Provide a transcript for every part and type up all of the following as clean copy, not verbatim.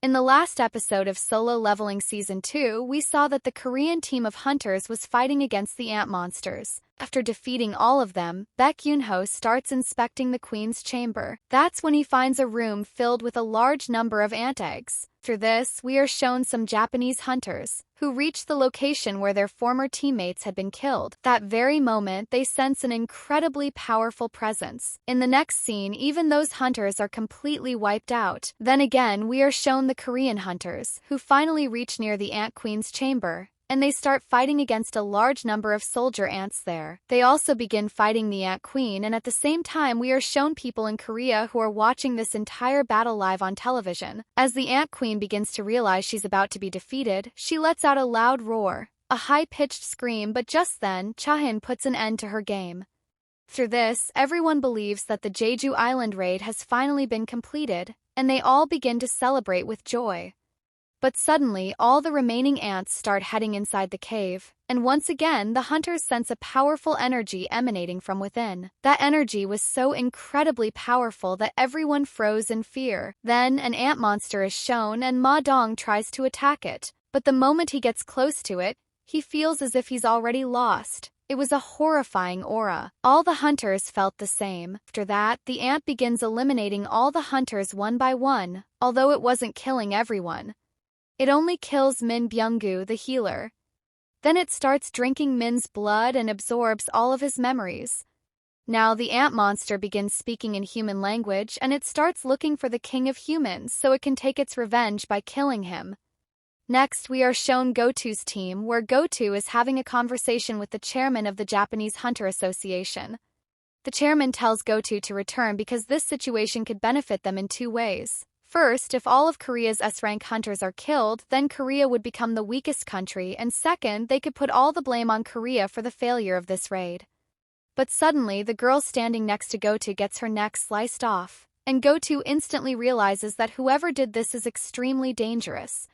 In the last episode of Solo Leveling Season 2, we saw that the Korean team of hunters was fighting against the ant monsters. After defeating all of them, Baek Yoon-ho starts inspecting the queen's chamber. That's when he finds a room filled with a large number of ant eggs. Through this, we are shown some Japanese hunters who reach the location where their former teammates had been killed. That very moment, they sense an incredibly powerful presence. In the next scene, even those hunters are completely wiped out. Then again, we are shown the Korean hunters, who finally reach near the Ant Queen's chamber, and they start fighting against a large number of soldier ants there. They also begin fighting the Ant Queen, and at the same time we are shown people in Korea who are watching this entire battle live on television. As the Ant Queen begins to realize she's about to be defeated, she lets out a loud roar, a high-pitched scream, but just then, Chahin puts an end to her game. Through this, everyone believes that the Jeju Island raid has finally been completed, and they all begin to celebrate with joy. But suddenly, all the remaining ants start heading inside the cave, and once again, the hunters sense a powerful energy emanating from within. That energy was so incredibly powerful that everyone froze in fear. Then, an ant monster is shown, and Ma Dong tries to attack it. But the moment he gets close to it, he feels as if he's already lost. It was a horrifying aura. All the hunters felt the same. After that, the ant begins eliminating all the hunters one by one, although it wasn't killing everyone. It only kills Min Byung-gu, the healer. Then it starts drinking Min's blood and absorbs all of his memories. Now the ant monster begins speaking in human language, and it starts looking for the king of humans so it can take its revenge by killing him. Next, we are shown Goto's team, where Goto is having a conversation with the chairman of the Japanese Hunter Association. The chairman tells Goto to return because this situation could benefit them in two ways. First, if all of Korea's S-rank hunters are killed, then Korea would become the weakest country, and second, they could put all the blame on Korea for the failure of this raid. But suddenly, the girl standing next to Goto gets her neck sliced off, and Goto instantly realizes that whoever did this is extremely dangerous.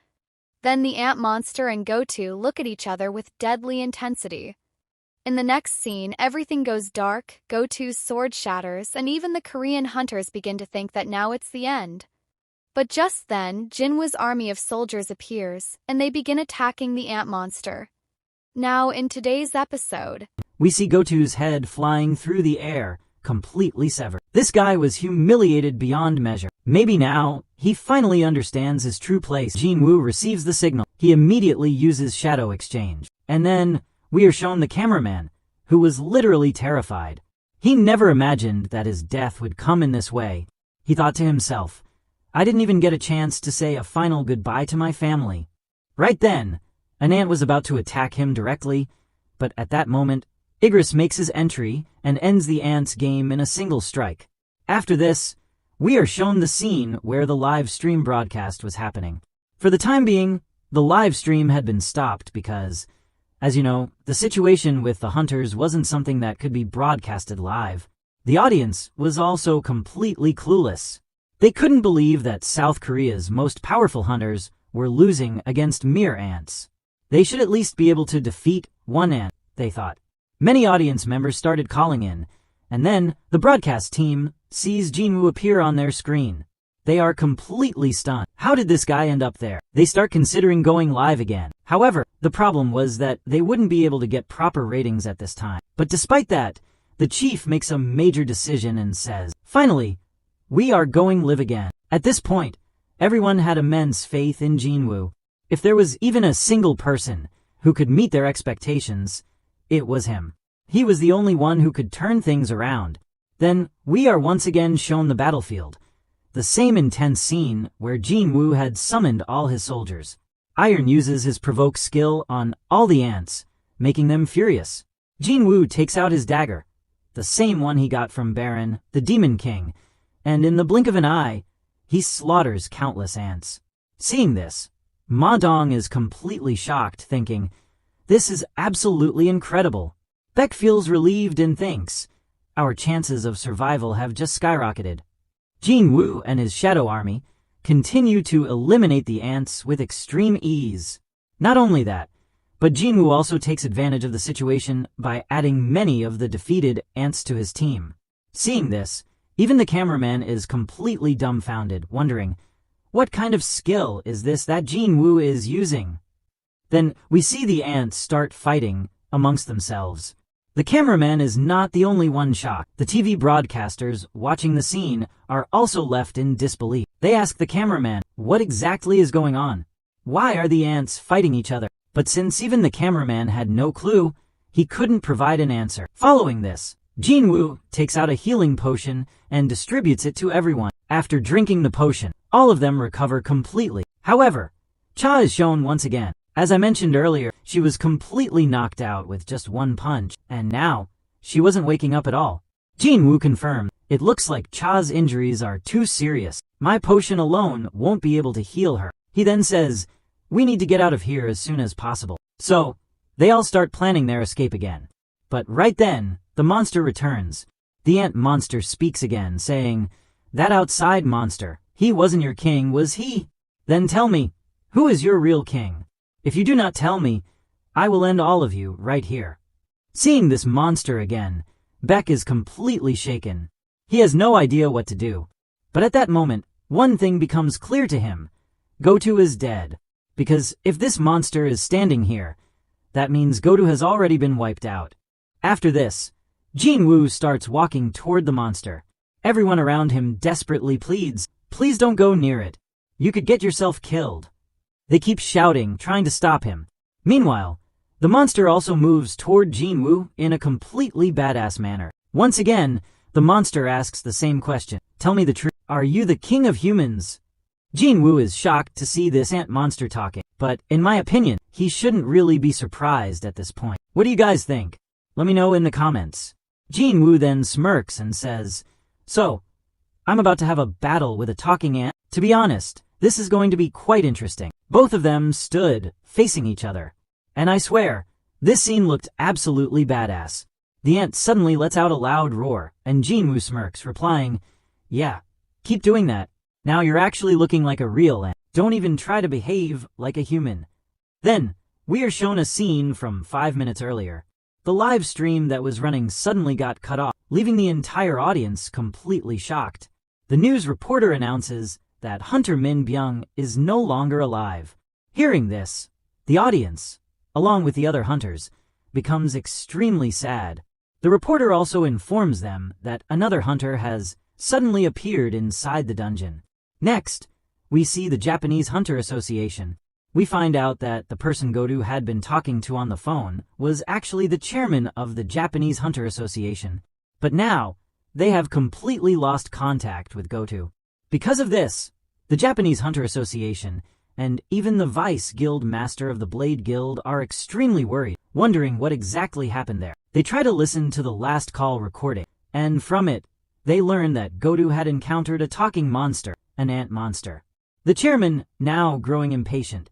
Then the ant monster and Goto look at each other with deadly intensity. In the next scene, everything goes dark, Goto's sword shatters, and even the Korean hunters begin to think that now it's the end. But just then, Jinwoo's army of soldiers appears, and they begin attacking the ant monster. Now, in today's episode, we see Goto's head flying through the air, completely severed. This guy was humiliated beyond measure. Maybe now, he finally understands his true place. Jinwoo receives the signal. He immediately uses Shadow Exchange. And then, we are shown the cameraman, who was literally terrified. He never imagined that his death would come in this way. He thought to himself, I didn't even get a chance to say a final goodbye to my family. Right then, an ant was about to attack him directly, but at that moment, Igris makes his entry and ends the ant's game in a single strike. After this, we are shown the scene where the live stream broadcast was happening. For the time being, the live stream had been stopped because, as you know, the situation with the hunters wasn't something that could be broadcasted live. The audience was also completely clueless. They couldn't believe that South Korea's most powerful hunters were losing against mere ants. They should at least be able to defeat one ant, they thought. Many audience members started calling in, and then the broadcast team sees Jinwoo appear on their screen. They are completely stunned. How did this guy end up there? They start considering going live again. However, the problem was that they wouldn't be able to get proper ratings at this time. But despite that, the chief makes a major decision and says, finally, we are going live again. At this point, everyone had immense faith in Jinwoo. If there was even a single person who could meet their expectations, it was him. He was the only one who could turn things around. Then, we are once again shown the battlefield. The same intense scene where Jinwoo had summoned all his soldiers. Iron uses his provoke skill on all the ants, making them furious. Jinwoo takes out his dagger, the same one he got from Baron, the Demon King, and in the blink of an eye, he slaughters countless ants. Seeing this, Ma Dong is completely shocked, thinking, this is absolutely incredible. Beck feels relieved and thinks, our chances of survival have just skyrocketed. Jinwoo and his shadow army continue to eliminate the ants with extreme ease. Not only that, but Jinwoo also takes advantage of the situation by adding many of the defeated ants to his team. Seeing this, even the cameraman is completely dumbfounded, wondering, What kind of skill is this that Jinwoo is using? Then we see the ants start fighting amongst themselves. The cameraman is not the only one shocked. The TV broadcasters watching the scene are also left in disbelief. They ask the cameraman, what exactly is going on? Why are the ants fighting each other? But since even the cameraman had no clue, he couldn't provide an answer. Following this, Jinwoo takes out a healing potion and distributes it to everyone. After drinking the potion, all of them recover completely. However, Cha is shown once again. As I mentioned earlier, she was completely knocked out with just one punch, and now, she wasn't waking up at all. Jinwoo confirmed, it looks like Cha's injuries are too serious. My potion alone won't be able to heal her. He then says, we need to get out of here as soon as possible. So, they all start planning their escape again. But right then, the monster returns. The ant monster speaks again, saying, that outside monster, he wasn't your king, was he? Then tell me, who is your real king? If you do not tell me, I will end all of you right here. Seeing this monster again, Beck is completely shaken. He has no idea what to do. But at that moment, one thing becomes clear to him. Goto is dead. Because if this monster is standing here, that means Goto has already been wiped out. After this, Jinwoo starts walking toward the monster. Everyone around him desperately pleads, please don't go near it. You could get yourself killed. They keep shouting, trying to stop him. Meanwhile, the monster also moves toward Jinwoo in a completely badass manner. Once again, the monster asks the same question. Tell me the truth. Are you the king of humans? Jinwoo is shocked to see this ant monster talking, but in my opinion, he shouldn't really be surprised at this point. What do you guys think? Let me know in the comments. Jinwoo then smirks and says, so, I'm about to have a battle with a talking ant. To be honest, this is going to be quite interesting. Both of them stood facing each other. And I swear, this scene looked absolutely badass. The ant suddenly lets out a loud roar, and Jinwoo smirks, replying, yeah, keep doing that. Now you're actually looking like a real ant. Don't even try to behave like a human. Then, we are shown a scene from 5 minutes earlier. The live stream that was running suddenly got cut off, leaving the entire audience completely shocked. The news reporter announces that Hunter Min Byung is no longer alive. Hearing this, the audience, along with the other hunters, becomes extremely sad. The reporter also informs them that another hunter has suddenly appeared inside the dungeon. Next, we see the Japanese Hunter Association. We find out that the person Goto had been talking to on the phone was actually the chairman of the Japanese Hunter Association. But now, they have completely lost contact with Goto. Because of this, the Japanese Hunter Association and even the Vice Guild Master of the Blade Guild are extremely worried, wondering what exactly happened there. They try to listen to the last call recording, and from it, they learn that Goto had encountered a talking monster, an ant monster. The chairman, now growing impatient,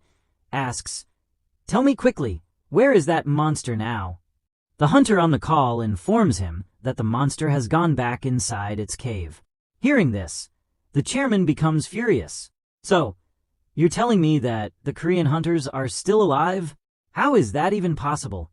asks, tell me quickly, where is that monster now? The hunter on the call informs him that the monster has gone back inside its cave. Hearing this, the chairman becomes furious. So, you're telling me that the Korean hunters are still alive? How is that even possible?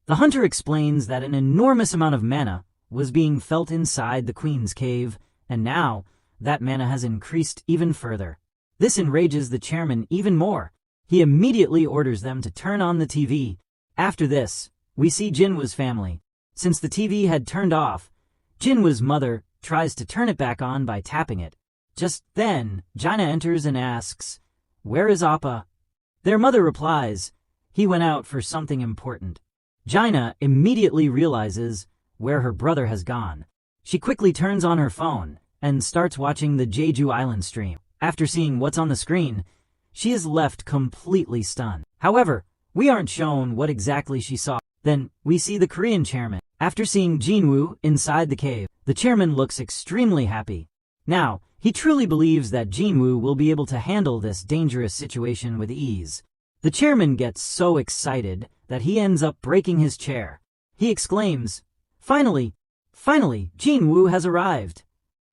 The hunter explains that an enormous amount of mana was being felt inside the queen's cave, and now that mana has increased even further. This enrages the chairman even more. He immediately orders them to turn on the TV. After this, we see Jinwoo's family. Since the TV had turned off, Jinwoo's mother tries to turn it back on by tapping it. Just then, Jaina enters and asks, where is Appa? Their mother replies, he went out for something important. Jaina immediately realizes where her brother has gone. She quickly turns on her phone and starts watching the Jeju Island stream. After seeing what's on the screen, she is left completely stunned. However, we aren't shown what exactly she saw. Then, we see the Korean chairman. After seeing Jinwoo inside the cave, the chairman looks extremely happy. Now, he truly believes that Jinwoo will be able to handle this dangerous situation with ease. The chairman gets so excited that he ends up breaking his chair. He exclaims, finally, Jinwoo has arrived.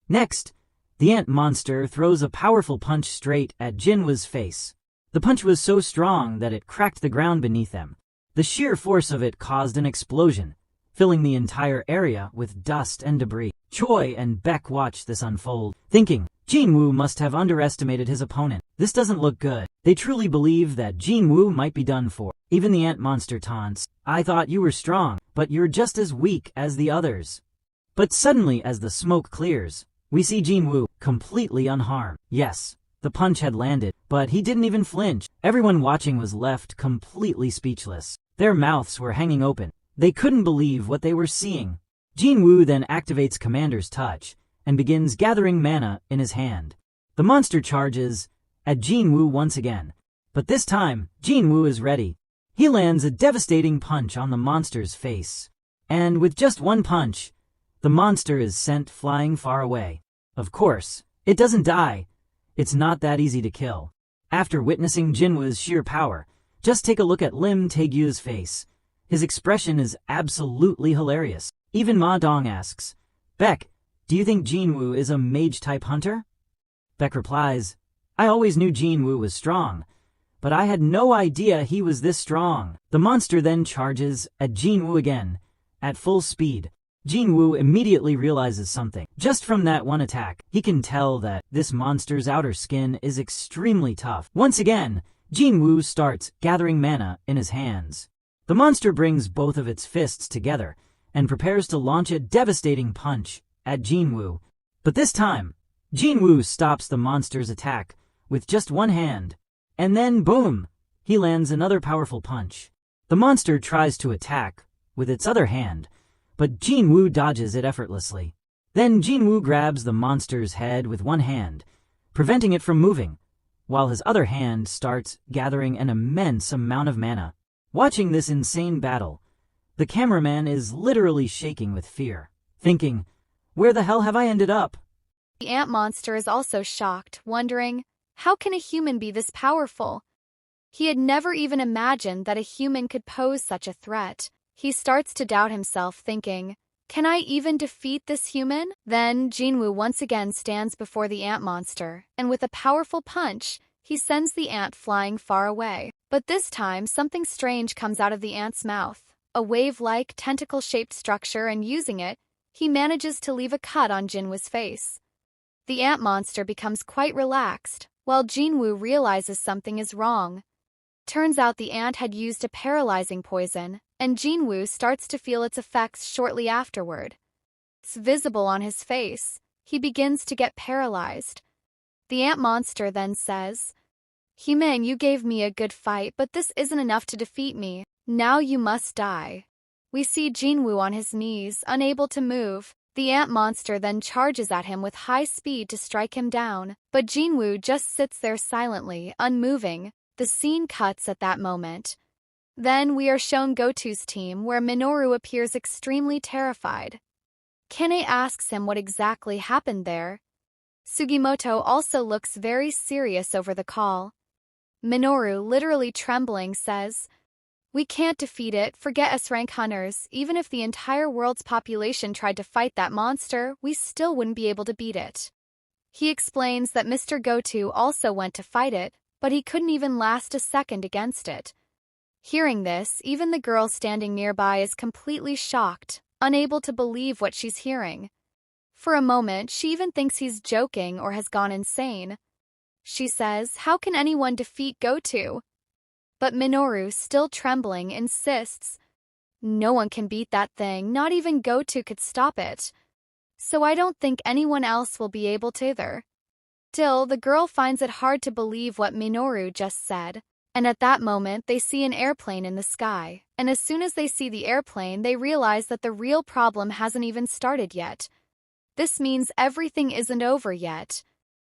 Next, the ant monster throws a powerful punch straight at Jinwoo's face. The punch was so strong that it cracked the ground beneath them. The sheer force of it caused an explosion, filling the entire area with dust and debris. Choi and Beck watch this unfold, thinking, Jinwoo must have underestimated his opponent. This doesn't look good. They truly believe that Jinwoo might be done for. Even the ant monster taunts, "I thought you were strong, but you're just as weak as the others." But suddenly, as the smoke clears, we see Jinwoo completely unharmed. Yes, the punch had landed, but he didn't even flinch. Everyone watching was left completely speechless. Their mouths were hanging open. They couldn't believe what they were seeing. Jinwoo then activates Commander's Touch and begins gathering mana in his hand. The monster charges at Jinwoo once again, but this time, Jinwoo is ready. He lands a devastating punch on the monster's face. And with just one punch, the monster is sent flying far away. Of course, it doesn't die. It's not that easy to kill. After witnessing Jinwoo's sheer power, just take a look at Lim Taegyu's face. His expression is absolutely hilarious. Even Ma Dong asks, "Beck, do you think Jinwoo is a mage-type hunter?" Beck replies, "I always knew Jinwoo was strong, but I had no idea he was this strong." The monster then charges at Jinwoo again, at full speed. Jinwoo immediately realizes something. Just from that one attack, he can tell that this monster's outer skin is extremely tough. Once again, Jinwoo starts gathering mana in his hands. The monster brings both of its fists together and prepares to launch a devastating punch at Jinwoo. But this time, Jinwoo stops the monster's attack with just one hand, and then boom, he lands another powerful punch. The monster tries to attack with its other hand, but Jinwoo dodges it effortlessly. Then Jinwoo grabs the monster's head with one hand, preventing it from moving, while his other hand starts gathering an immense amount of mana. Watching this insane battle, the cameraman is literally shaking with fear, thinking, "Where the hell have I ended up?" The ant monster is also shocked, wondering, how can a human be this powerful? He had never even imagined that a human could pose such a threat. He starts to doubt himself, thinking, can I even defeat this human? Then Jinwoo once again stands before the ant monster, and with a powerful punch, he sends the ant flying far away. But this time, something strange comes out of the ant's mouth, a wave-like, tentacle-shaped structure, and using it, he manages to leave a cut on Jinwoo's face. The ant monster becomes quite relaxed, while Jinwoo realizes something is wrong. Turns out the ant had used a paralyzing poison, and Jinwoo starts to feel its effects shortly afterward. It's visible on his face. He begins to get paralyzed. The ant monster then says, "Human, you gave me a good fight, but this isn't enough to defeat me. Now you must die." We see Jinwoo on his knees, unable to move. The ant monster then charges at him with high speed to strike him down, but Jinwoo just sits there silently, unmoving. The scene cuts at that moment. Then we are shown Goto's team, where Minoru appears extremely terrified. Kane asks him what exactly happened there. Sugimoto also looks very serious over the call. Minoru, literally trembling, says, "We can't defeat it, forget us rank hunters. Even if the entire world's population tried to fight that monster, we still wouldn't be able to beat it." He explains that Mr. Goto also went to fight it, but he couldn't even last a second against it. Hearing this, even the girl standing nearby is completely shocked, unable to believe what she's hearing. For a moment, she even thinks he's joking or has gone insane. She says, "How can anyone defeat Goto?" But Minoru, still trembling, insists, "No one can beat that thing, not even Goto could stop it. So I don't think anyone else will be able to either." Still, the girl finds it hard to believe what Minoru just said. And at that moment, they see an airplane in the sky. And as soon as they see the airplane, they realize that the real problem hasn't even started yet. This means everything isn't over yet.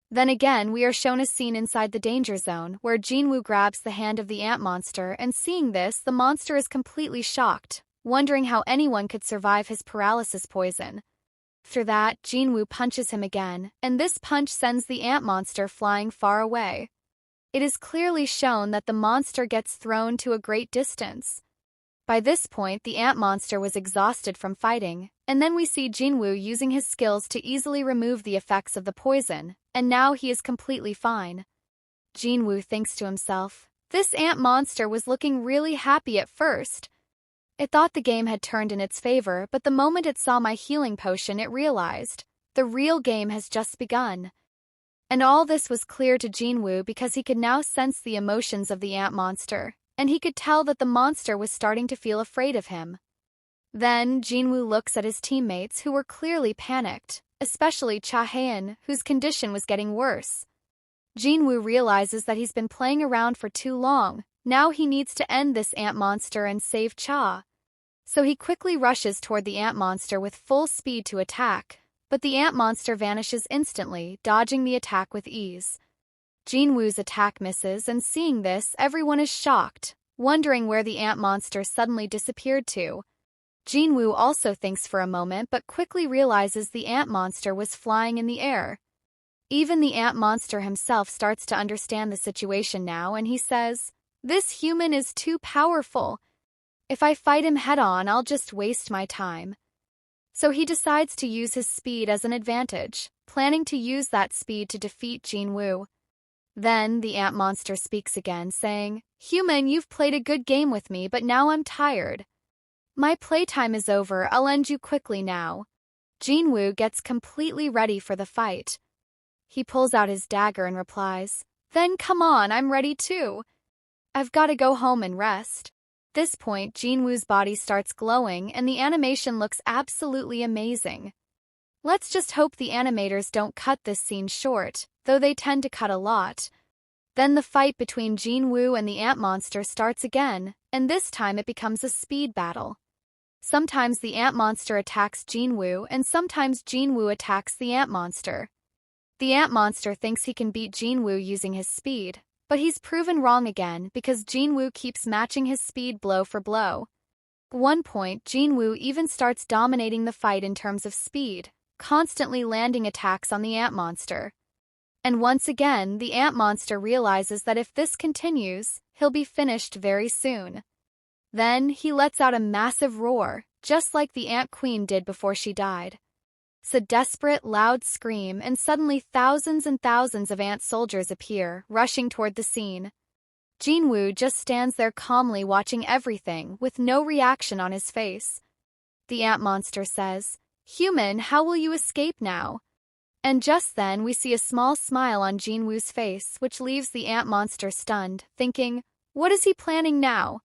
Then again, we are shown a scene inside the danger zone, where Jinwoo grabs the hand of the ant monster, and seeing this, the monster is completely shocked, wondering how anyone could survive his paralysis poison. After that, Jinwoo punches him again, and this punch sends the ant monster flying far away. It is clearly shown that the monster gets thrown to a great distance. By this point, the ant monster was exhausted from fighting, and then we see Jinwoo using his skills to easily remove the effects of the poison, and now he is completely fine. Jinwoo thinks to himself, "This ant monster was looking really happy at first. It thought the game had turned in its favor, but the moment it saw my healing potion, it realized, the real game has just begun." And all this was clear to Jinwoo because he could now sense the emotions of the ant monster, and he could tell that the monster was starting to feel afraid of him. Then, Jinwoo looks at his teammates who were clearly panicked, especially Cha-haen, whose condition was getting worse. Jinwoo realizes that he's been playing around for too long. Now he needs to end this ant monster and save Cha. So he quickly rushes toward the ant monster with full speed to attack, but the ant monster vanishes instantly, dodging the attack with ease. Jinwoo's attack misses, and seeing this, everyone is shocked, wondering where the ant monster suddenly disappeared to. Jinwoo also thinks for a moment but quickly realizes the ant monster was flying in the air. Even the ant monster himself starts to understand the situation now, and he says, "This human is too powerful. If I fight him head-on, I'll just waste my time." So he decides to use his speed as an advantage, planning to use that speed to defeat Jinwoo. Then the ant monster speaks again, saying, "Human, you've played a good game with me, but now I'm tired. My playtime is over, I'll end you quickly now." Jinwoo gets completely ready for the fight. He pulls out his dagger and replies, "Then come on, I'm ready too. I've got to go home and rest." At this point, Jinwoo's body starts glowing and the animation looks absolutely amazing. Let's just hope the animators don't cut this scene short, though they tend to cut a lot. Then the fight between Jinwoo and the ant monster starts again, and this time it becomes a speed battle. Sometimes the ant monster attacks Jinwoo, and sometimes Jinwoo attacks the ant monster. The ant monster thinks he can beat Jinwoo using his speed, but he's proven wrong again because Jinwoo keeps matching his speed blow for blow. At one point, Jinwoo even starts dominating the fight in terms of speed, constantly landing attacks on the ant monster. And once again, the ant monster realizes that if this continues, he'll be finished very soon. Then he lets out a massive roar, just like the ant queen did before she died. It's a desperate, loud scream, and suddenly thousands and thousands of ant soldiers appear, rushing toward the scene. Jinwoo just stands there calmly watching everything, with no reaction on his face. The ant monster says, "Human, how will you escape now?" And just then we see a small smile on Jinwoo's face, which leaves the ant monster stunned, thinking, what is he planning now?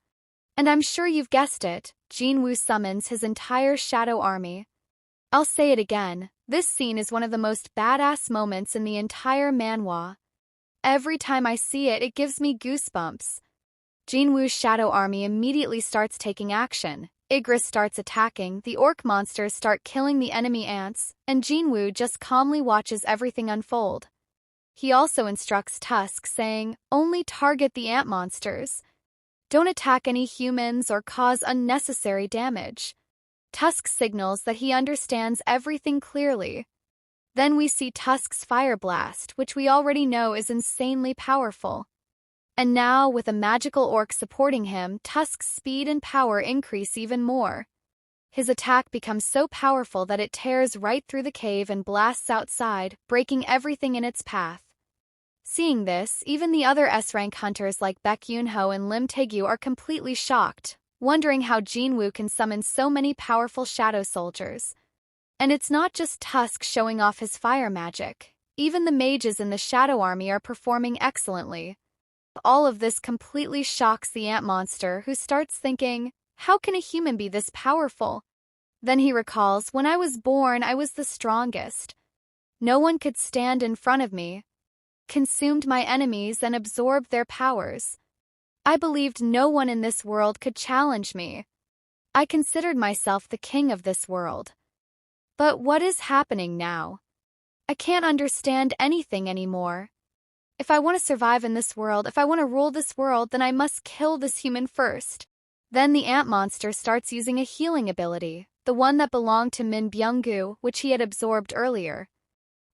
And I'm sure you've guessed it, Jinwoo summons his entire shadow army. I'll say it again, this scene is one of the most badass moments in the entire manhwa. Every time I see it, it gives me goosebumps. Jinwoo's shadow army immediately starts taking action. Igris starts attacking, the orc monsters start killing the enemy ants, and Jinwoo just calmly watches everything unfold. He also instructs Tusk, saying, "Only target the ant monsters. Don't attack any humans or cause unnecessary damage." Tusk signals that he understands everything clearly. Then we see Tusk's fire blast, which we already know is insanely powerful. And now, with a magical orc supporting him, Tusk's speed and power increase even more. His attack becomes so powerful that it tears right through the cave and blasts outside, breaking everything in its path. Seeing this, even the other S-rank hunters like Baek Yoon-ho and Lim Taegyu are completely shocked, wondering how Jinwoo can summon so many powerful shadow soldiers. And it's not just Tusk showing off his fire magic. Even the mages in the shadow army are performing excellently. All of this completely shocks the ant monster, who starts thinking, how can a human be this powerful? Then he recalls, when I was born, I was the strongest. No one could stand in front of me. Consumed my enemies and absorbed their powers. I believed no one in this world could challenge me. I considered myself the king of this world. But what is happening now? I can't understand anything anymore. If I want to survive in this world, if I want to rule this world, then I must kill this human first. Then the ant monster starts using a healing ability, the one that belonged to Min Byung-gu, which he had absorbed earlier.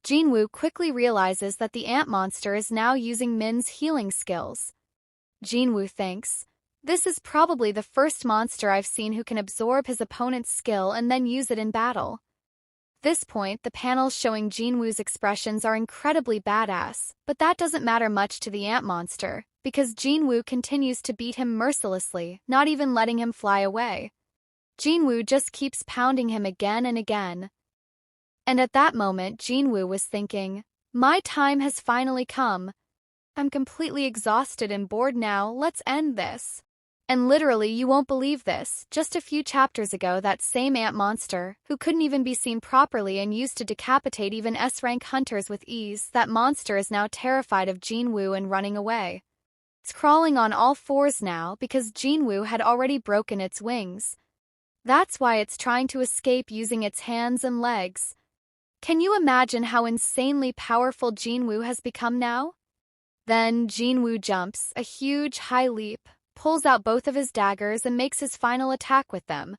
Jinwoo quickly realizes that the ant monster is now using Min's healing skills. Jinwoo thinks, this is probably the first monster I've seen who can absorb his opponent's skill and then use it in battle. At this point, the panels showing Jinwoo's expressions are incredibly badass, but that doesn't matter much to the ant monster, because Jinwoo continues to beat him mercilessly, not even letting him fly away. Jinwoo just keeps pounding him again and again. And at that moment, Jinwoo was thinking, My time has finally come. I'm completely exhausted and bored now, let's end this. And literally, you won't believe this, just a few chapters ago that same ant monster, who couldn't even be seen properly and used to decapitate even S-rank hunters with ease, that monster is now terrified of Jinwoo and running away. It's crawling on all fours now because Jinwoo had already broken its wings. That's why it's trying to escape using its hands and legs. Can you imagine how insanely powerful Jinwoo has become now? Then Jinwoo jumps, a huge high leap, pulls out both of his daggers and makes his final attack with them.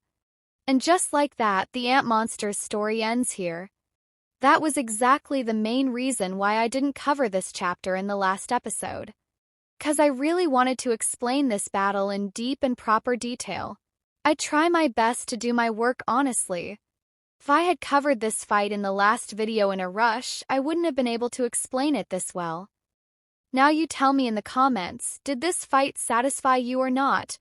And just like that, the ant monster's story ends here. That was exactly the main reason why I didn't cover this chapter in the last episode. 'Cause I really wanted to explain this battle in deep and proper detail. I try my best to do my work honestly. If I had covered this fight in the last video in a rush, I wouldn't have been able to explain it this well. Now you tell me in the comments, did this fight satisfy you or not?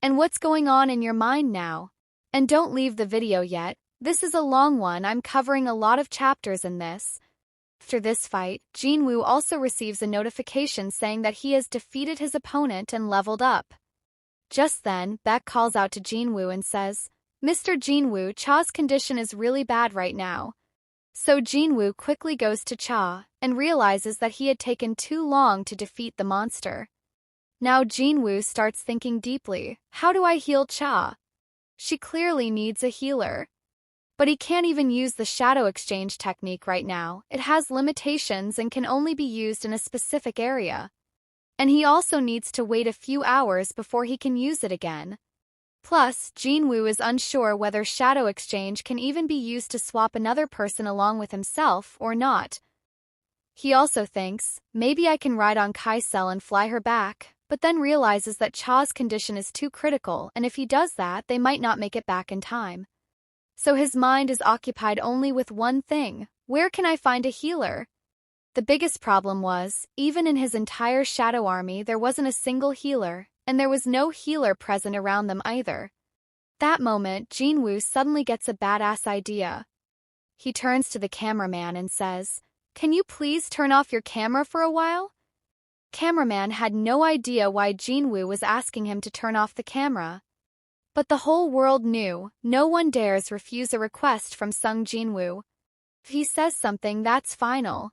And what's going on in your mind now? And don't leave the video yet, this is a long one, I'm covering a lot of chapters in this. After this fight, Jinwoo also receives a notification saying that he has defeated his opponent and leveled up. Just then, Beck calls out to Jinwoo and says, "Mr. Jinwoo, Cha's condition is really bad right now." So Jinwoo quickly goes to Cha and realizes that he had taken too long to defeat the monster. Now Jinwoo starts thinking deeply, how do I heal Cha? She clearly needs a healer. But he can't even use the shadow exchange technique right now. It has limitations and can only be used in a specific area. And he also needs to wait a few hours before he can use it again. Plus, Jinwoo is unsure whether shadow exchange can even be used to swap another person along with himself or not. He also thinks, maybe I can ride on Kaisel and fly her back, but then realizes that Cha's condition is too critical and if he does that, they might not make it back in time. So his mind is occupied only with one thing, where can I find a healer? The biggest problem was, even in his entire shadow army there wasn't a single healer, and there was no healer present around them either. That moment, Jinwoo suddenly gets a badass idea. He turns to the cameraman and says, "Can you please turn off your camera for a while?" Cameraman had no idea why Jinwoo was asking him to turn off the camera. But the whole world knew, no one dares refuse a request from Sung Jinwoo. If he says something, that's final.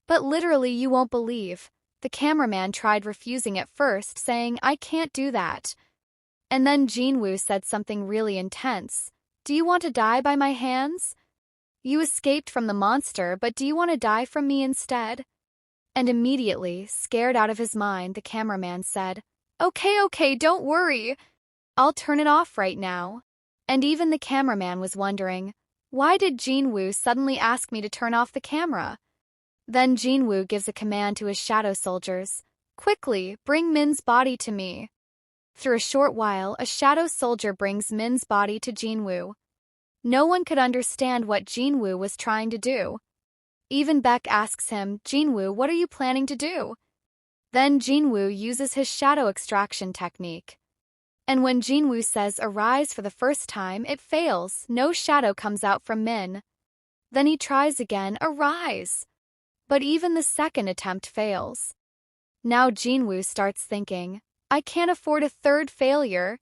But literally you won't believe. The cameraman tried refusing at first, saying, "I can't do that." And then Jinwoo said something really intense. "Do you want to die by my hands? You escaped from the monster, but do you want to die from me instead?" And immediately, scared out of his mind, the cameraman said, Okay, don't worry. I'll turn it off right now." And even the cameraman was wondering, why did Jinwoo suddenly ask me to turn off the camera? Then Jinwoo gives a command to his shadow soldiers. "Quickly, bring Min's body to me." Through a short while, a shadow soldier brings Min's body to Jinwoo. No one could understand what Jinwoo was trying to do. Even Beck asks him, "Jinwoo, what are you planning to do?" Then Jinwoo uses his shadow extraction technique. And when Jinwoo says arise for the first time, it fails, no shadow comes out from Min. Then he tries again, arise. But even the second attempt fails. Now Jinwoo starts thinking, I can't afford a third failure.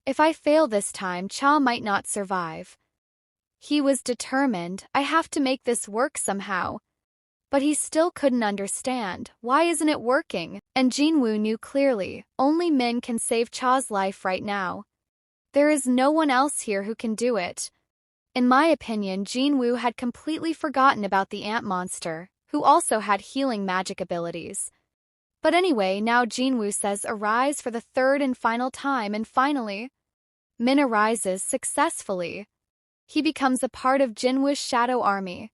If I fail this time, Cha might not survive. He was determined, I have to make this work somehow. But he still couldn't understand, why isn't it working? And Jinwoo knew clearly, only Min can save Cha's life right now. There is no one else here who can do it. In my opinion, Jinwoo had completely forgotten about the ant monster, who also had healing magic abilities. But anyway, now Jinwoo says arise for the third and final time, and finally, Min arises successfully. He becomes a part of Jinwoo's shadow army.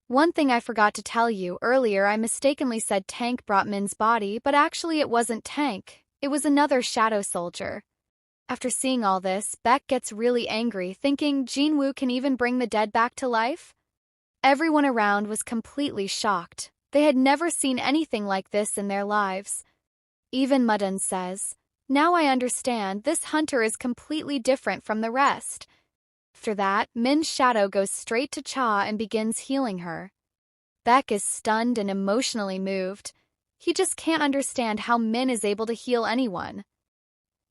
One thing I forgot to tell you earlier, I mistakenly said Tank brought Min's body, but actually it wasn't Tank, it was another shadow soldier. After seeing all this, Beck gets really angry, thinking Jinwoo can even bring the dead back to life? Everyone around was completely shocked. They had never seen anything like this in their lives. Even Mudun says, now I understand, this hunter is completely different from the rest. After that, Min's shadow goes straight to Cha and begins healing her. Beck is stunned and emotionally moved. He just can't understand how Min is able to heal anyone.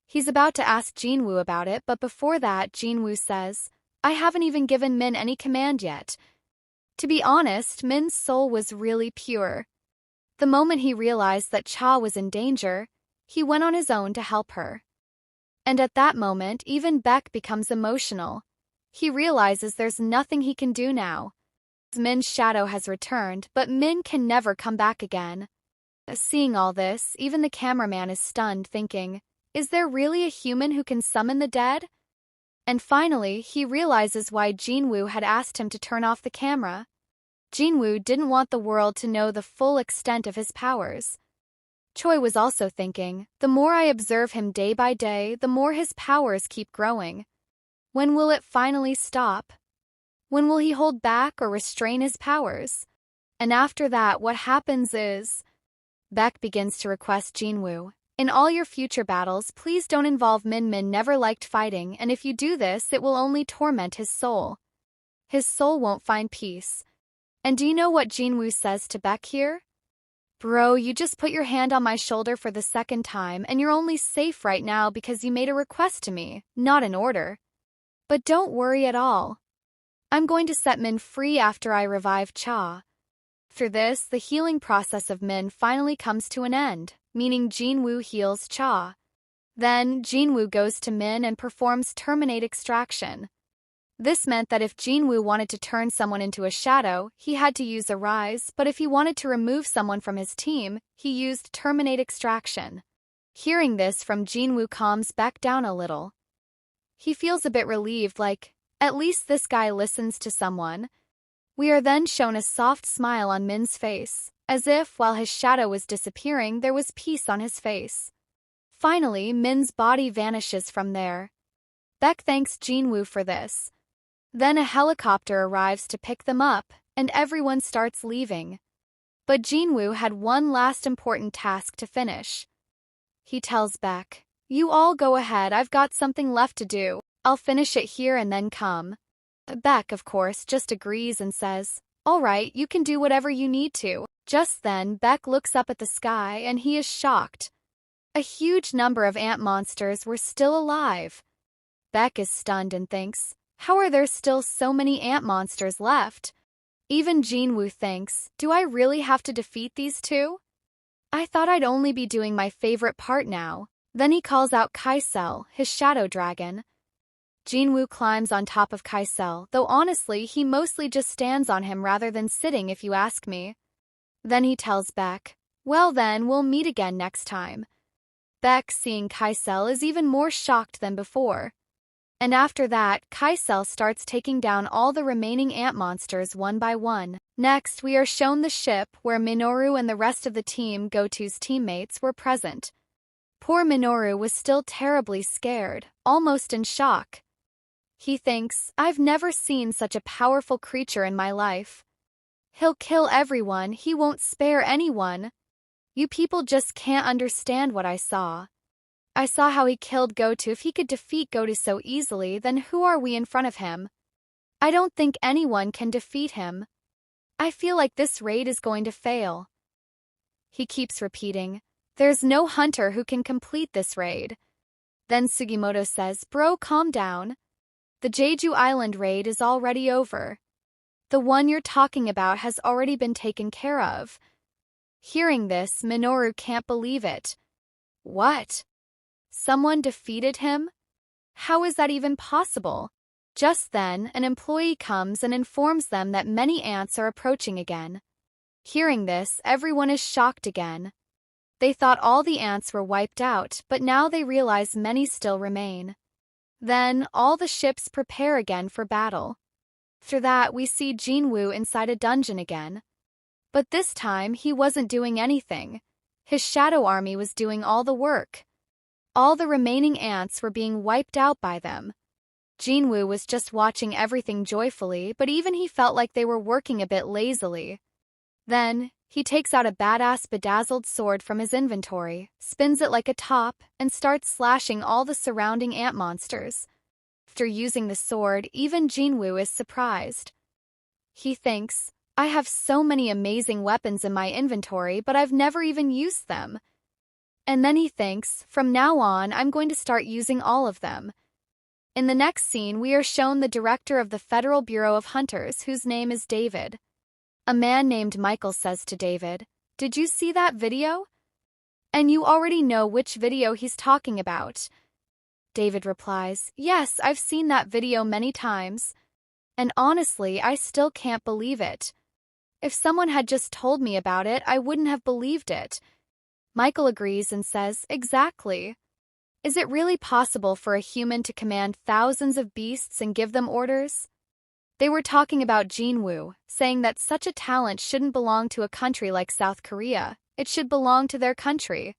He's about to ask Jinwoo about it, but before that, Jinwoo says, I haven't even given Min any command yet. To be honest, Min's soul was really pure. The moment he realized that Cha was in danger, he went on his own to help her. And at that moment, even Beck becomes emotional. He realizes there's nothing he can do now. Min's shadow has returned, but Min can never come back again. Seeing all this, even the cameraman is stunned, thinking, is there really a human who can summon the dead? And finally, he realizes why Jinwoo had asked him to turn off the camera. Jinwoo didn't want the world to know the full extent of his powers. Choi was also thinking, the more I observe him day by day, the more his powers keep growing. When will it finally stop? When will he hold back or restrain his powers? And after that, what happens is... Beck begins to request Jinwoo, in all your future battles, please don't involve Min. Min never liked fighting, and if you do this, it will only torment his soul. His soul won't find peace. And do you know what Jinwoo says to Beck here? Bro, you just put your hand on my shoulder for the second time, and you're only safe right now because you made a request to me, not an order. But don't worry at all. I'm going to set Min free after I revive Cha. Through this, the healing process of Min finally comes to an end, meaning Jinwoo heals Cha. Then, Jinwoo goes to Min and performs terminate extraction. This meant that if Jinwoo wanted to turn someone into a shadow, he had to use a rise, but if he wanted to remove someone from his team, he used terminate extraction. Hearing this from Jinwoo calms Beck down a little. He feels a bit relieved, like, at least this guy listens to someone. We are then shown a soft smile on Min's face, as if, while his shadow was disappearing, there was peace on his face. Finally, Min's body vanishes from there. Beck thanks Jinwoo for this. Then a helicopter arrives to pick them up, and everyone starts leaving. But Jinwoo had one last important task to finish. He tells Beck, you all go ahead, I've got something left to do. I'll finish it here and then come. Beck, of course, just agrees and says, all right, you can do whatever you need to. Just then, Beck looks up at the sky and he is shocked. A huge number of ant monsters were still alive. Beck is stunned and thinks, how are there still so many ant monsters left? Even Jinwoo thinks, do I really have to defeat these two? I thought I'd only be doing my favorite part now. Then he calls out Kaisel, his shadow dragon. Jinwoo climbs on top of Kaisel, though honestly he mostly just stands on him rather than sitting if you ask me. Then he tells Beck, well then, we'll meet again next time. Beck, seeing Kaisel, is even more shocked than before. And after that, Kaisel starts taking down all the remaining ant monsters one by one. Next, we are shown the ship where Minoru and the rest of the team, Goto's teammates, were present. Poor Minoru was still terribly scared, almost in shock. He thinks, I've never seen such a powerful creature in my life. He'll kill everyone, he won't spare anyone. You people just can't understand what I saw. I saw how he killed Goto. If he could defeat Goto so easily, then who are we in front of him? I don't think anyone can defeat him. I feel like this raid is going to fail. He keeps repeating, there's no hunter who can complete this raid. Then Sugimoto says, bro, calm down. The Jeju Island raid is already over. The one you're talking about has already been taken care of. Hearing this, Minoru can't believe it. What? Someone defeated him? How is that even possible? Just then, an employee comes and informs them that many ants are approaching again. Hearing this, everyone is shocked again. They thought all the ants were wiped out, but now they realize many still remain. Then, all the ships prepare again for battle. After that, we see Jinwoo inside a dungeon again. But this time, he wasn't doing anything. His shadow army was doing all the work. All the remaining ants were being wiped out by them. Jinwoo was just watching everything joyfully, but even he felt like they were working a bit lazily. Then, he takes out a badass bedazzled sword from his inventory, spins it like a top, and starts slashing all the surrounding ant monsters. After using the sword, even Jinwoo is surprised. He thinks, I have so many amazing weapons in my inventory, but I've never even used them. And then he thinks, from now on, I'm going to start using all of them. In the next scene, we are shown the director of the Federal Bureau of Hunters, whose name is David. A man named Michael says to David, "Did you see that video?" And you already know which video he's talking about. David replies, "Yes, I've seen that video many times. And honestly, I still can't believe it. If someone had just told me about it, I wouldn't have believed it." Michael agrees and says, "Exactly. Is it really possible for a human to command thousands of beasts and give them orders?" They were talking about Jinwoo, saying that such a talent shouldn't belong to a country like South Korea. It should belong to their country.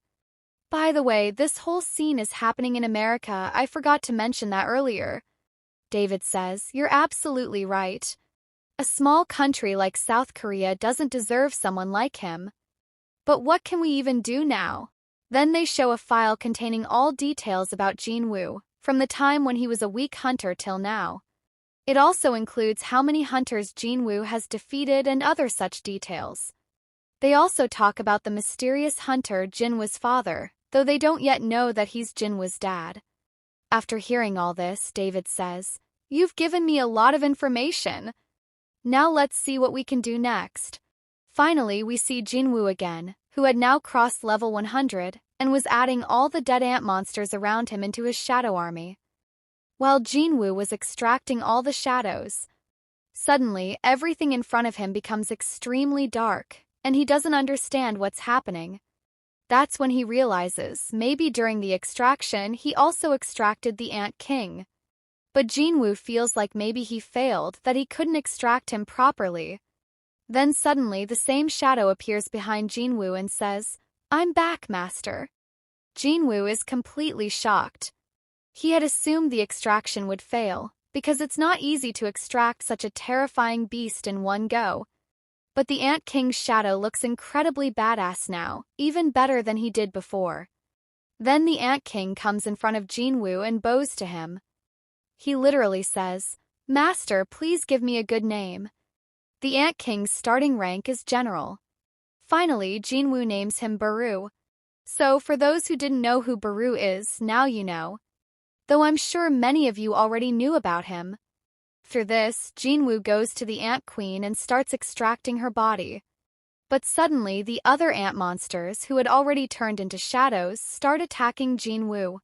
By the way, this whole scene is happening in America. I forgot to mention that earlier. David says, "You're absolutely right. A small country like South Korea doesn't deserve someone like him. But what can we even do now?" Then they show a file containing all details about Jinwoo, from the time when he was a weak hunter till now. It also includes how many hunters Jinwoo has defeated and other such details. They also talk about the mysterious hunter Jinwoo's father, though they don't yet know that he's Jinwoo's dad. After hearing all this, David says, "You've given me a lot of information. Now let's see what we can do next." Finally, we see Jinwoo again, who had now crossed level 100 and was adding all the dead ant monsters around him into his shadow army. While Jinwoo was extracting all the shadows, suddenly everything in front of him becomes extremely dark, and he doesn't understand what's happening. That's when he realizes maybe during the extraction he also extracted the Ant King. But Jinwoo feels like maybe he failed, that he couldn't extract him properly. Then suddenly the same shadow appears behind Jinwoo and says, "I'm back, Master." Jinwoo is completely shocked. He had assumed the extraction would fail, because it's not easy to extract such a terrifying beast in one go. But the Ant King's shadow looks incredibly badass now, even better than he did before. Then the Ant King comes in front of Jinwoo and bows to him. He literally says, "Master, please give me a good name." The Ant King's starting rank is General. Finally, Jinwoo names him Beru. So, for those who didn't know who Beru is, now you know. Though I'm sure many of you already knew about him. After this, Jinwoo goes to the Ant Queen and starts extracting her body. But suddenly, the other ant monsters, who had already turned into shadows, start attacking Jinwoo.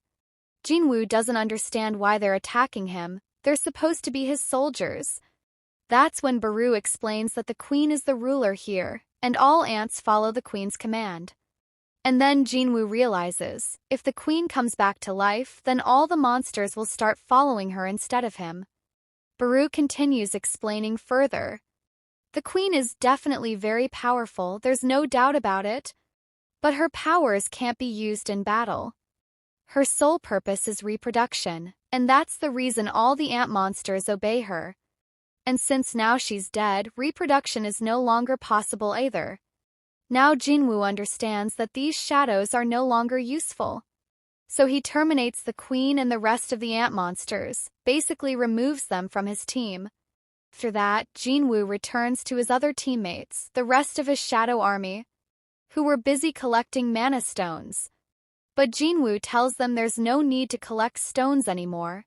Jinwoo doesn't understand why they're attacking him. They're supposed to be his soldiers. That's when Beru explains that the queen is the ruler here, and all ants follow the queen's command. And then Jinwoo realizes, if the queen comes back to life, then all the monsters will start following her instead of him. Beru continues explaining further. The queen is definitely very powerful, there's no doubt about it. But her powers can't be used in battle. Her sole purpose is reproduction, and that's the reason all the ant monsters obey her. And since now she's dead, reproduction is no longer possible either. Now Jinwoo understands that these shadows are no longer useful. So he terminates the queen and the rest of the ant monsters, basically removes them from his team. After that, Jinwoo returns to his other teammates, the rest of his shadow army, who were busy collecting mana stones. But Jinwoo tells them there's no need to collect stones anymore,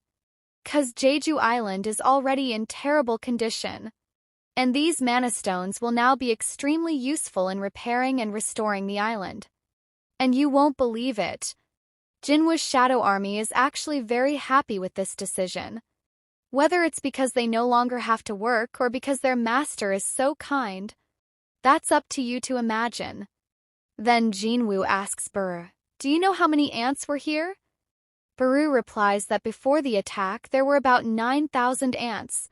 'cause Jeju Island is already in terrible condition. And these mana stones will now be extremely useful in repairing and restoring the island. And you won't believe it. Jinwoo's shadow army is actually very happy with this decision. Whether it's because they no longer have to work or because their master is so kind, that's up to you to imagine. Then Jinwoo asks Beru, "Do you know how many ants were here?" Beru replies that before the attack there were about 9,000 ants,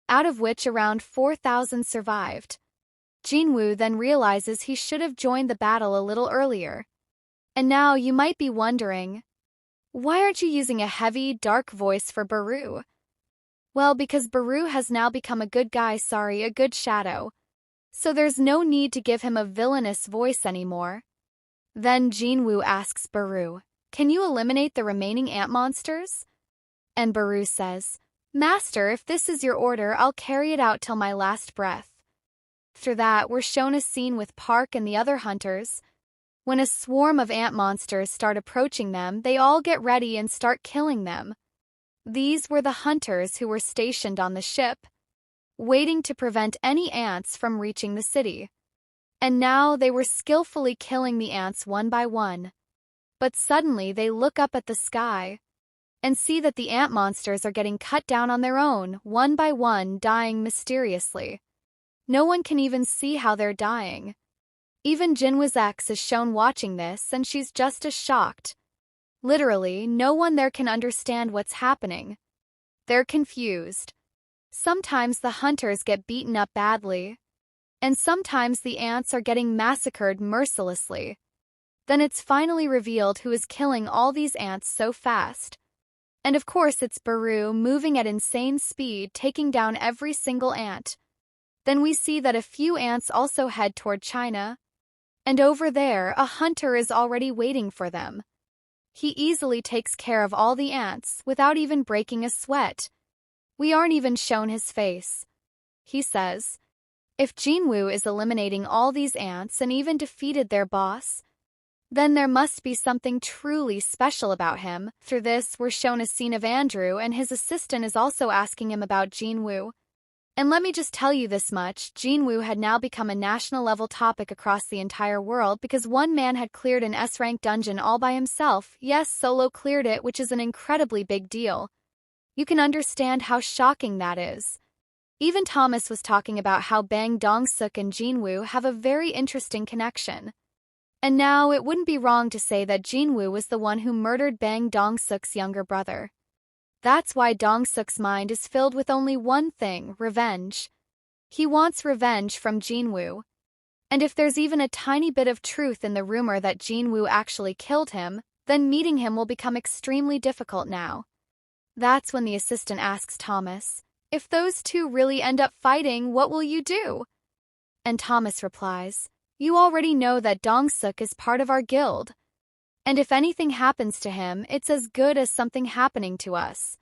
out of which around 4,000 survived. Jinwoo then realizes he should have joined the battle a little earlier. And now you might be wondering, why aren't you using a heavy, dark voice for Beru? Well, because Beru has now become a good shadow. So there's no need to give him a villainous voice anymore. Then Jinwoo asks Beru, "Can you eliminate the remaining ant monsters?" And Beru says, "Master, if this is your order, I'll carry it out till my last breath." After that, we're shown a scene with Park and the other hunters. When a swarm of ant monsters start approaching them, they all get ready and start killing them. These were the hunters who were stationed on the ship, waiting to prevent any ants from reaching the city. And now they were skillfully killing the ants one by one. But suddenly they look up at the sky and see that the ant monsters are getting cut down on their own, one by one, dying mysteriously. No one can even see how they're dying. Even Jinwoo's ex is shown watching this, and she's just as shocked. Literally, no one there can understand what's happening. They're confused. Sometimes the hunters get beaten up badly, and sometimes the ants are getting massacred mercilessly. Then it's finally revealed who is killing all these ants so fast. And of course it's Beru, moving at insane speed, taking down every single ant. Then we see that a few ants also head toward China. And over there, a hunter is already waiting for them. He easily takes care of all the ants without even breaking a sweat. We aren't even shown his face. He says, if Jinwoo is eliminating all these ants and even defeated their boss, then there must be something truly special about him. Through this, we're shown a scene of Andrew, and his assistant is also asking him about Jinwoo. And let me just tell you this much, Jinwoo had now become a national-level topic across the entire world because one man had cleared an S-rank dungeon all by himself. Yes, solo cleared it, which is an incredibly big deal. You can understand how shocking that is. Even Thomas was talking about how Bang Dong-suk and Jinwoo have a very interesting connection. And now it wouldn't be wrong to say that Jinwoo was the one who murdered Bang Dong-suk's younger brother. That's why Dong-suk's mind is filled with only one thing, revenge. He wants revenge from Jinwoo. And if there's even a tiny bit of truth in the rumor that Jinwoo actually killed him, then meeting him will become extremely difficult now. That's when the assistant asks Thomas, if those two really end up fighting, what will you do? And Thomas replies, you already know that Dong-suk is part of our guild. And if anything happens to him, it's as good as something happening to us.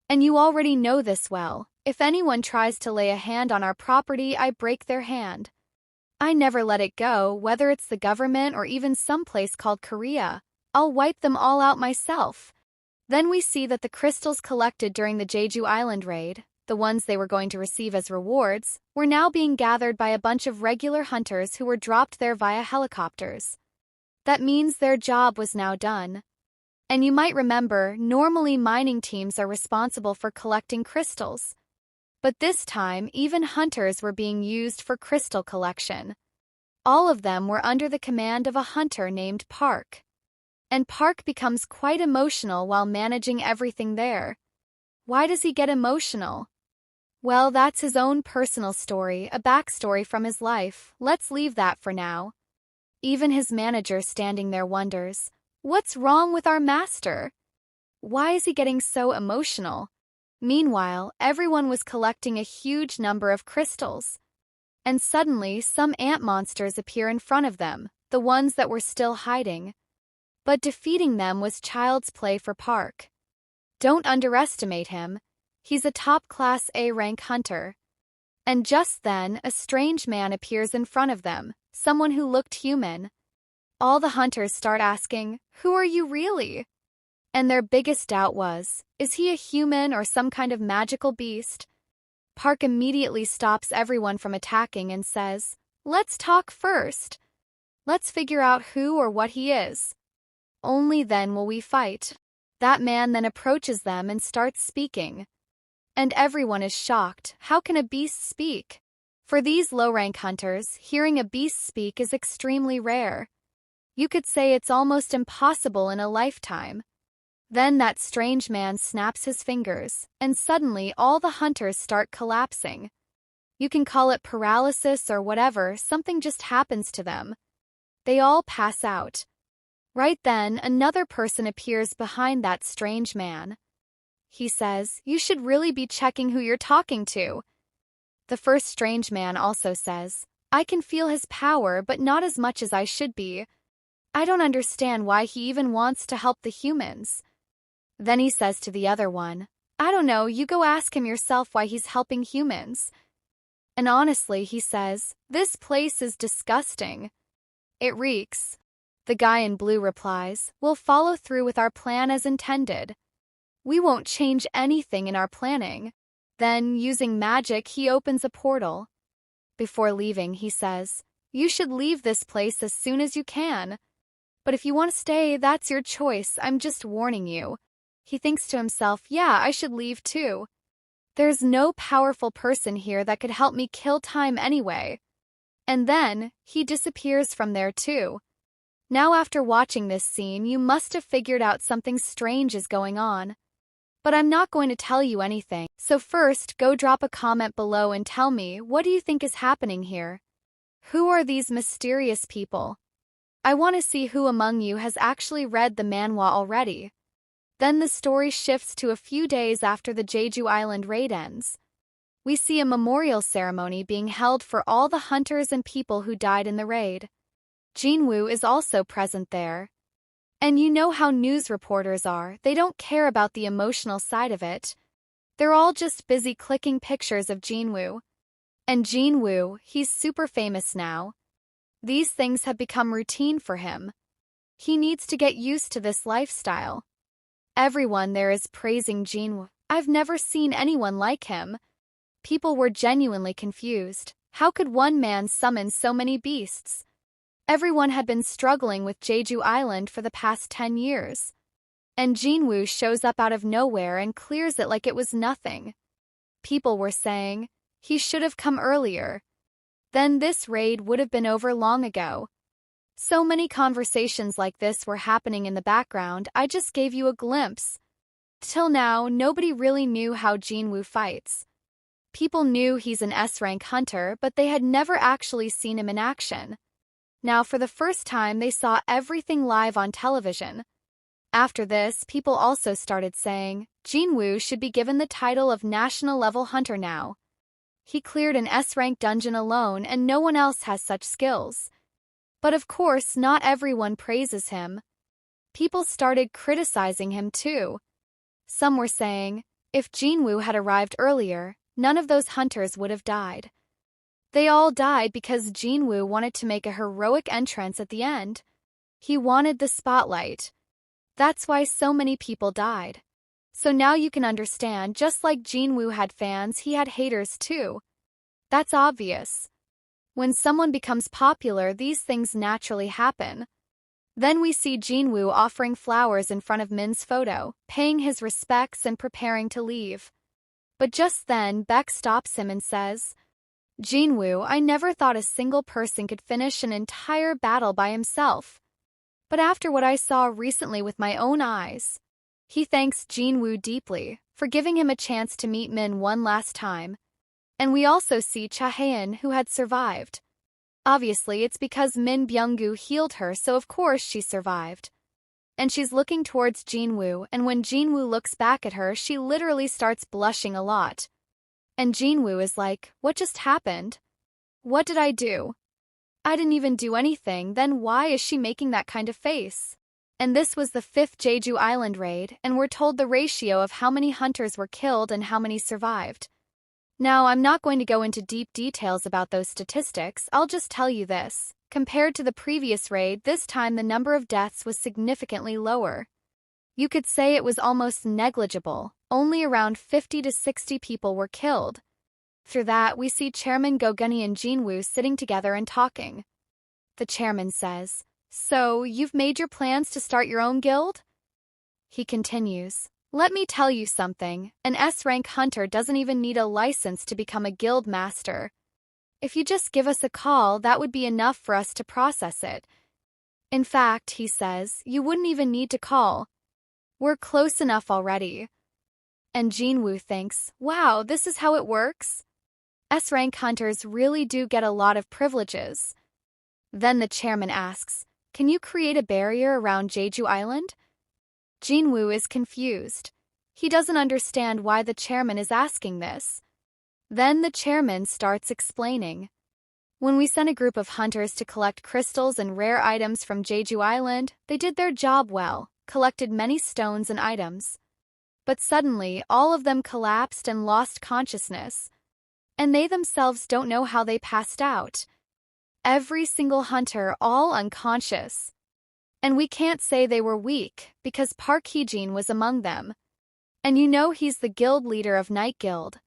And you already know this well. If anyone tries to lay a hand on our property, I break their hand. I never let it go, whether it's the government or even some place called Korea. I'll wipe them all out myself. Then we see that the crystals collected during the Jeju Island raid, the ones they were going to receive as rewards, were now being gathered by a bunch of regular hunters who were dropped there via helicopters. That means their job was now done. And you might remember, normally mining teams are responsible for collecting crystals. But this time, even hunters were being used for crystal collection. All of them were under the command of a hunter named Park. And Park becomes quite emotional while managing everything there. Why does he get emotional? Well, that's his own personal story, a backstory from his life. Let's leave that for now. Even his manager standing there wonders, what's wrong with our master? Why is he getting so emotional? Meanwhile, everyone was collecting a huge number of crystals. And suddenly, some ant monsters appear in front of them, the ones that were still hiding. But defeating them was child's play for Park. Don't underestimate him. He's a top-class A-rank hunter. And just then, a strange man appears in front of them, someone who looked human. All the hunters start asking, who are you really? And their biggest doubt was, is he a human or some kind of magical beast? Park immediately stops everyone from attacking and says, let's talk first. Let's figure out who or what he is. Only then will we fight. That man then approaches them and starts speaking. And everyone is shocked. How can a beast speak? For these low-rank hunters, hearing a beast speak is extremely rare. You could say it's almost impossible in a lifetime. Then that strange man snaps his fingers, and suddenly all the hunters start collapsing. You can call it paralysis or whatever, something just happens to them. They all pass out. Right then, another person appears behind that strange man. He says, you should really be checking who you're talking to. The first strange man also says, I can feel his power, but not as much as I should be. I don't understand why he even wants to help the humans. Then he says to the other one, I don't know, you go ask him yourself why he's helping humans. And honestly, he says, this place is disgusting. It reeks. The guy in blue replies, we'll follow through with our plan as intended. We won't change anything in our planning. Then, using magic, he opens a portal. Before leaving, he says, you should leave this place as soon as you can. But if you want to stay, that's your choice, I'm just warning you. He thinks to himself, yeah, I should leave too. There's no powerful person here that could help me kill time anyway. And then, he disappears from there too. Now after watching this scene, you must have figured out something strange is going on. But I'm not going to tell you anything. So first, go drop a comment below and tell me, what do you think is happening here? Who are these mysterious people? I want to see who among you has actually read the manhwa already. Then the story shifts to a few days after the Jeju Island raid ends. We see a memorial ceremony being held for all the hunters and people who died in the raid. Jinwoo is also present there. And you know how news reporters are, they don't care about the emotional side of it. They're all just busy clicking pictures of Jinwoo. And Jinwoo, he's super famous now. These things have become routine for him. He needs to get used to this lifestyle. Everyone there is praising Jinwoo. I've never seen anyone like him. People were genuinely confused. How could one man summon so many beasts? Everyone had been struggling with Jeju Island for the past 10 years. And Jinwoo shows up out of nowhere and clears it like it was nothing. People were saying, he should have come earlier. Then this raid would have been over long ago. So many conversations like this were happening in the background, I just gave you a glimpse. Till now, nobody really knew how Jinwoo fights. People knew he's an S-rank hunter, but they had never actually seen him in action. Now, for the first time, they saw everything live on television. After this, people also started saying, Jinwoo should be given the title of national-level hunter now. He cleared an S-rank dungeon alone and no one else has such skills. But of course, not everyone praises him. People started criticizing him too. Some were saying, if Jinwoo had arrived earlier, none of those hunters would have died. They all died because Jinwoo wanted to make a heroic entrance at the end. He wanted the spotlight. That's why so many people died. So now you can understand, just like Jinwoo had fans, he had haters too. That's obvious. When someone becomes popular, these things naturally happen. Then we see Jinwoo offering flowers in front of Min's photo, paying his respects and preparing to leave. But just then, Beck stops him and says, Jinwoo, I never thought a single person could finish an entire battle by himself. But after what I saw recently with my own eyes, he thanks Jinwoo deeply for giving him a chance to meet Min one last time. And we also see Chahaein, who had survived. Obviously, it's because Min Byung-gu healed her, so of course she survived. And she's looking towards Jinwoo, and when Jinwoo looks back at her, she literally starts blushing a lot. And Jinwoo is like, what just happened? What did I do? I didn't even do anything, then why is she making that kind of face? And this was the 5th Jeju Island raid, and we're told the ratio of how many hunters were killed and how many survived. Now, I'm not going to go into deep details about those statistics, I'll just tell you this. Compared to the previous raid, this time the number of deaths was significantly lower. You could say it was almost negligible, only around 50 to 60 people were killed. Through that, we see Chairman Goguni and Jinwoo sitting together and talking. The chairman says, so, you've made your plans to start your own guild? He continues, let me tell you something, an S-rank hunter doesn't even need a license to become a guild master. If you just give us a call, that would be enough for us to process it. In fact, he says, you wouldn't even need to call. We're close enough already. And Jinwoo thinks, wow, this is how it works? S-rank hunters really do get a lot of privileges. Then the chairman asks, can you create a barrier around Jeju Island? Jinwoo is confused. He doesn't understand why the chairman is asking this. Then the chairman starts explaining. When we sent a group of hunters to collect crystals and rare items from Jeju Island, they did their job well, collected many stones and items. But suddenly, all of them collapsed and lost consciousness. and they themselves don't know how they passed out. Every single hunter all unconscious. And we can't say they were weak, because Park Hee-jin was among them. And you know he's the guild leader of Night Guild.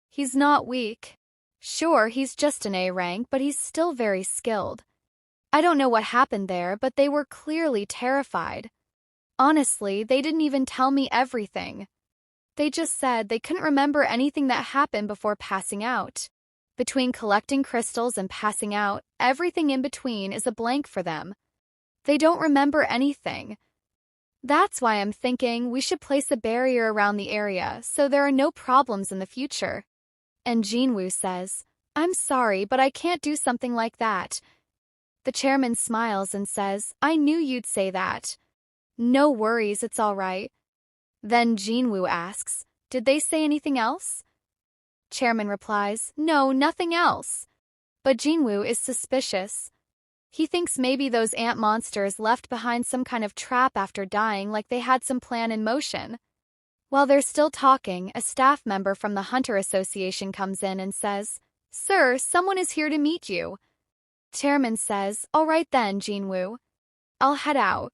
He's not weak. Sure, he's just an A rank, but he's still very skilled. I don't know what happened there, but they were clearly terrified. Honestly, they didn't even tell me everything. They just said they couldn't remember anything that happened before passing out. Between collecting crystals and passing out, everything in between is a blank for them. They don't remember anything. That's why I'm thinking we should place a barrier around the area so there are no problems in the future. And Jinwoo says, I'm sorry, but I can't do something like that. The chairman smiles and says, I knew you'd say that. No worries, it's all right. Then Jinwoo asks, did they say anything else? Chairman replies, no, nothing else. But Jinwoo is suspicious. He thinks maybe those ant monsters left behind some kind of trap after dying, like they had some plan in motion. While they're still talking, a staff member from the Hunter Association comes in and says, Sir, someone is here to meet you. Chairman says, all right then, Jinwoo. I'll head out.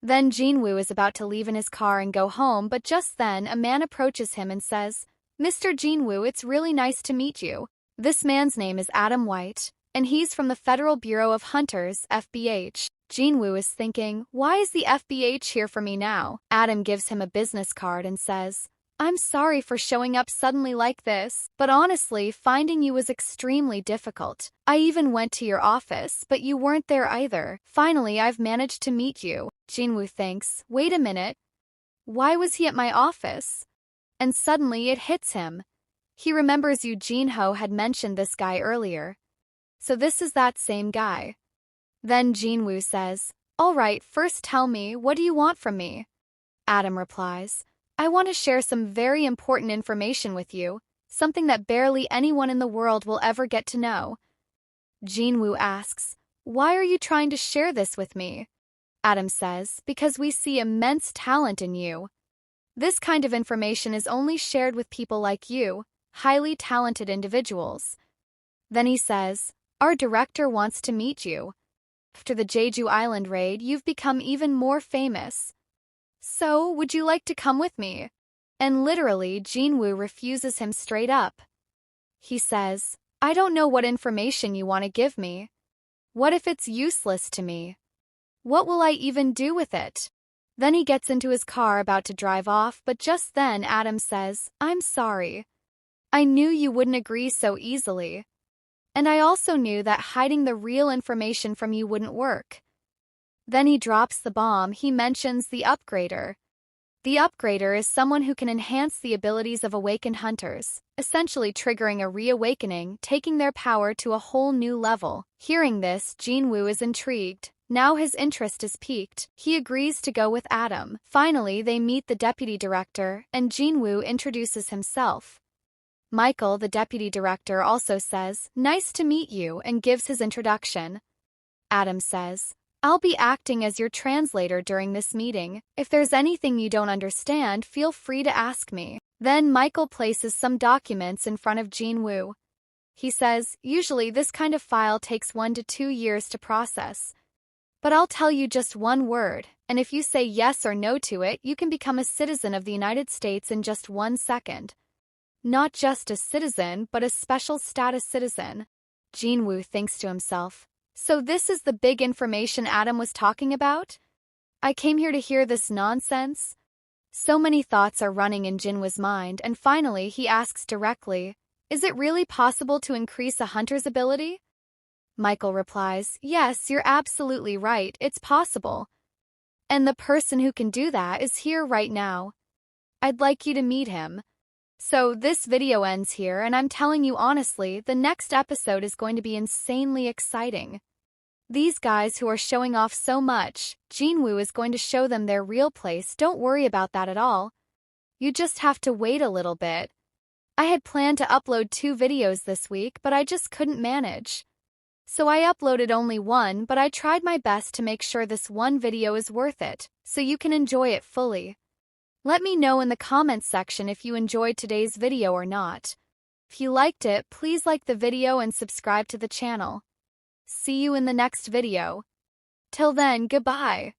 Then Jinwoo is about to leave in his car and go home, but just then a man approaches him and says, Mr. Jinwoo, it's really nice to meet you. This man's name is Adam White, and he's from the Federal Bureau of Hunters, FBH. Jinwoo is thinking, why is the FBH here for me now? Adam gives him a business card and says, I'm sorry for showing up suddenly like this, but honestly, finding you was extremely difficult. I even went to your office, but you weren't there either. Finally, I've managed to meet you. Jinwoo thinks, wait a minute. Why was he at my office? And suddenly it hits him. He remembers Yoo Jin-ho had mentioned this guy earlier. So this is that same guy. Then Jinwoo says, all right, first tell me, what do you want from me? Adam replies, I want to share some very important information with you, something that barely anyone in the world will ever get to know. Jinwoo asks, why are you trying to share this with me? Adam says, because we see immense talent in you. This kind of information is only shared with people like you, highly talented individuals. Then he says, our director wants to meet you. After the Jeju Island raid, you've become even more famous. So, would you like to come with me? And literally, Jinwoo refuses him straight up. He says, I don't know what information you want to give me. What if it's useless to me? What will I even do with it? Then he gets into his car about to drive off, but just then Adam says, I'm sorry. I knew you wouldn't agree so easily. And I also knew that hiding the real information from you wouldn't work. Then he drops the bomb. He mentions the upgrader. The upgrader is someone who can enhance the abilities of awakened hunters, essentially triggering a reawakening, taking their power to a whole new level. Hearing this, Jinwoo is intrigued. Now his interest is piqued. He agrees to go with Adam. Finally, they meet the deputy director, and Jinwoo introduces himself. Michael, the deputy director, also says, nice to meet you, and gives his introduction. Adam says, I'll be acting as your translator during this meeting. If there's anything you don't understand, feel free to ask me. Then Michael places some documents in front of Jinwoo. He says, usually this kind of file takes 1 to 2 years to process. But I'll tell you just one word, and if you say yes or no to it, you can become a citizen of the United States in just 1 second. Not just a citizen, but a special status citizen. Jinwoo thinks to himself, so this is the big information Adam was talking about? I came here to hear this nonsense? So many thoughts are running in Jinwoo's mind, and finally he asks directly, is it really possible to increase a hunter's ability? Michael replies, yes, you're absolutely right, it's possible. And the person who can do that is here right now. I'd like you to meet him. So this video ends here, and I'm telling you honestly, the next episode is going to be insanely exciting. These guys who are showing off so much, Jinwoo is going to show them their real place. Don't worry about that at all. You just have to wait a little bit. I had planned to upload 2 videos this week, but I just couldn't manage. So I uploaded only 1, but I tried my best to make sure this one video is worth it, so you can enjoy it fully. Let me know in the comments section if you enjoyed today's video or not. If you liked it, please like the video and subscribe to the channel. See you in the next video. Till then, goodbye.